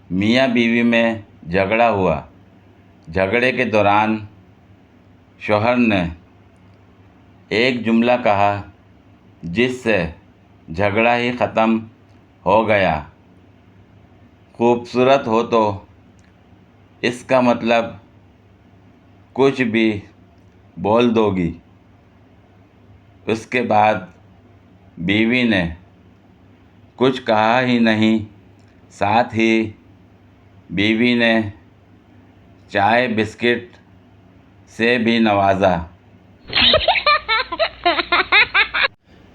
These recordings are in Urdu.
میاں بیوی میں جھگڑا ہوا۔ جھگڑے کے دوران شوہر نے ایک جملہ کہا جس سے جھگڑا ہی ختم ہو گیا، خوبصورت ہو تو اس کا مطلب کچھ بھی بول دو گی۔ اس کے بعد بیوی نے کچھ کہا ہی نہیں، ساتھ ہی بیوی نے چائے بسکٹ سے بھی نوازا۔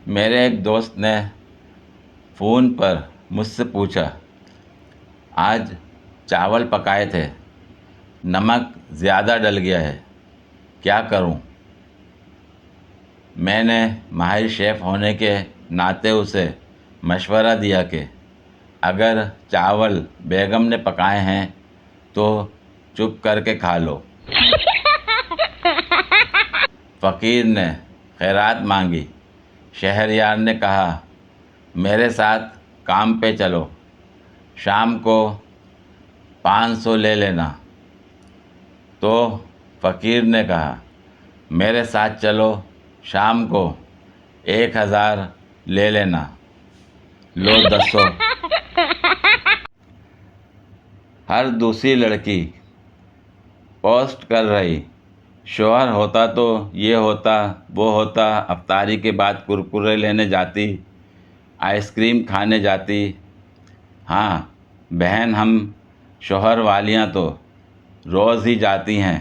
میرے ایک دوست نے فون پر مجھ سے پوچھا، آج چاول پکائے تھے، نمک زیادہ ڈل گیا ہے، کیا کروں؟ میں نے ماہر شیف ہونے کے ناطے اسے مشورہ دیا کہ اگر چاول بیگم نے پکائے ہیں تو چپ کر کے کھا لو۔ فقیر نے خیرات مانگی۔ شہریار نے کہا، میرے ساتھ کام پہ چلو، شام کو 500 لے لینا۔ تو فقیر نے کہا، میرے ساتھ چلو، شام کو 1000 لے لینا۔ لو 200۔ ہر دوسری لڑکی پوسٹ کر رہی، شوہر ہوتا تو یہ ہوتا وہ ہوتا، افطاری کے بعد کرکرے لینے جاتی، آئس کریم کھانے جاتی۔ ہاں بہن، ہم شوہر والیاں تو روز ہی جاتی ہیں،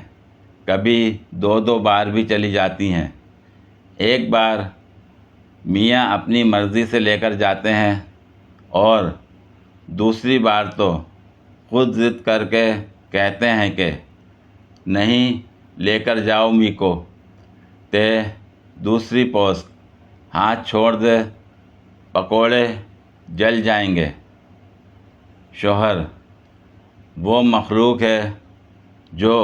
کبھی 2 بار بھی چلی جاتی ہیں۔ ایک بار میاں اپنی مرضی سے لے کر جاتے ہیں اور دوسری بار تو خود ضد کر کے کہتے ہیں کہ نہیں لے کر جاؤ می کو۔ تے دوسری پوسٹ، ہاتھ چھوڑ دے، پکوڑے جل جائیں گے۔ شوہر وہ مخلوق ہے جو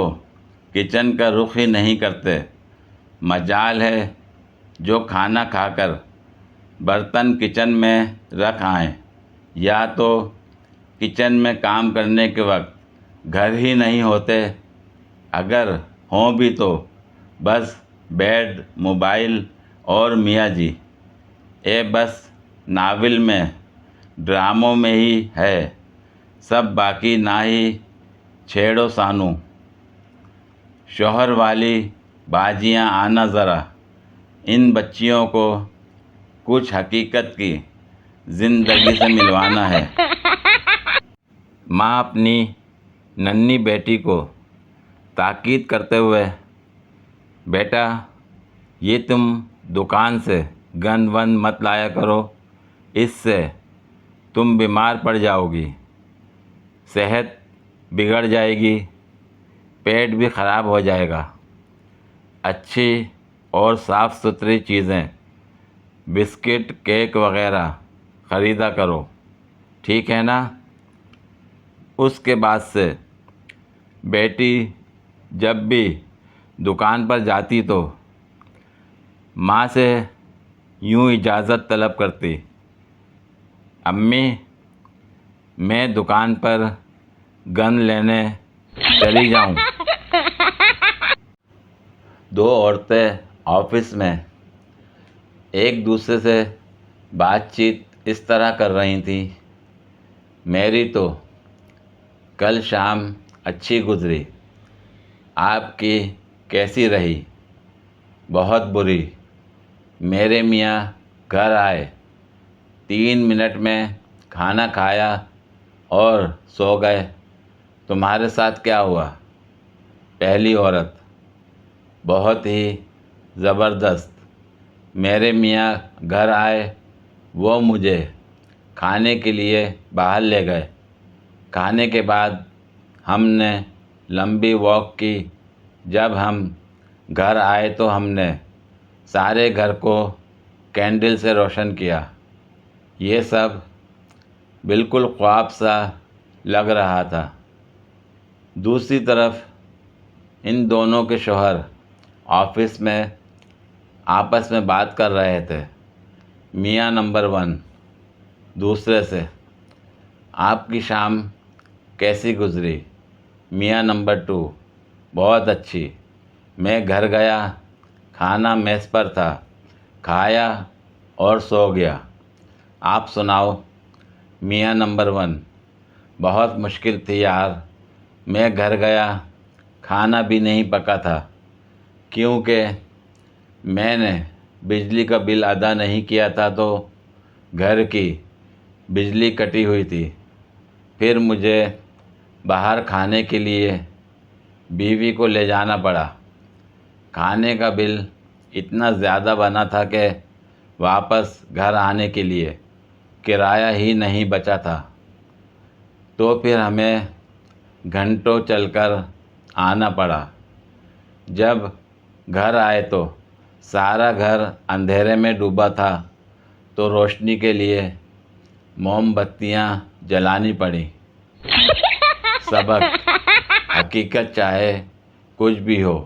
کچن کا رخ ہی نہیں کرتے، مجال ہے جو کھانا کھا کر برتن کچن میں رکھ آئیں، یا تو کچن میں کام کرنے کے وقت گھر ہی نہیں ہوتے، اگر ہوں بھی تو بس بیڈ، موبائل اور میاں جی۔ بس ناول میں، ڈراموں میں ہی ہے سب، باقی نہ ہی چھیڑو سانو۔ شوہر والی باجیاں آنا ذرا، ان بچیوں کو کچھ حقیقت کی زندگی سے ملوانا ہے۔ ماں اپنی ننھی بیٹی کو تاکید کرتے ہوئے، بیٹا یہ تم دکان سے گند وند مت لایا کرو، اس سے تم بیمار پڑ جاؤ گی، صحت بگڑ جائے گی، پیٹ بھی خراب ہو جائے گا۔ اچھی اور صاف ستھری چیزیں، بسکٹ، کیک وغیرہ خریدا کرو، ٹھیک ہے نا؟ اس کے بعد سے بیٹی جب بھی دکان پر جاتی تو ماں سے یوں اجازت طلب کرتی، امی میں دکان پر گند لینے چلی جاؤں۔ 2 عورتیں آفس میں ایک دوسرے سے بات چیت اس طرح کر رہی تھیں، میری تو کل شام اچھی گزری، آپ کی کیسی رہی؟ بہت بری، میرے میاں گھر آئے، 3 منٹ میں کھانا کھایا اور سو گئے، تمہارے ساتھ کیا ہوا؟ پہلی عورت، بہت ہی زبردست، میرے میاں گھر آئے، وہ مجھے کھانے کے لیے باہر لے گئے، کھانے کے بعد ہم نے لمبی واک کی، جب ہم گھر آئے تو ہم نے سارے گھر کو کینڈل سے روشن کیا۔ یہ سب بالکل خواب سا لگ رہا تھا۔ دوسری طرف ان دونوں کے شوہر آفس میں آپس میں بات کر رہے تھے۔ میاں نمبر 1 دوسرے سے، آپ کی شام کیسی گزری؟ میاں نمبر 2: بہت اچھی۔ میں گھر گیا، کھانا میس پر تھا، کھایا اور سو گیا۔ آپ سناؤ؟ میاں نمبر 1: بہت مشکل تھی یار۔ میں گھر گیا، کھانا بھی نہیں پکا تھا، کیونکہ میں نے بجلی کا بل ادا نہیں کیا تھا تو گھر کی بجلی کٹی ہوئی تھی۔ پھر مجھے باہر کھانے کے لیے بیوی کو لے جانا پڑا۔ کھانے کا بل اتنا زیادہ بنا تھا کہ واپس گھر آنے کے لیے کرایہ ہی نہیں بچا تھا، تو پھر ہمیں گھنٹوں چل کر آنا پڑا۔ جب گھر آئے تو سارا گھر اندھیرے میں ڈوبا تھا، تو روشنی کے لیے موم بتیاں جلانی پڑیں۔ سبق: حقیقت چاہے کچھ بھی ہو،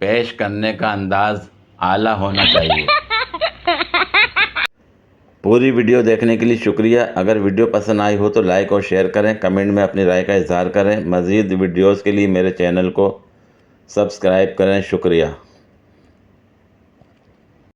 پیش کرنے کا انداز اعلیٰ ہونا چاہیے۔ پوری ویڈیو دیکھنے کے لیے شکریہ۔ اگر ویڈیو پسند آئی ہو تو لائک اور شیئر کریں، کمنٹ میں اپنی رائے کا اظہار کریں۔ مزید ویڈیوز کے لیے میرے چینل کو سبسکرائب کریں۔ شکریہ۔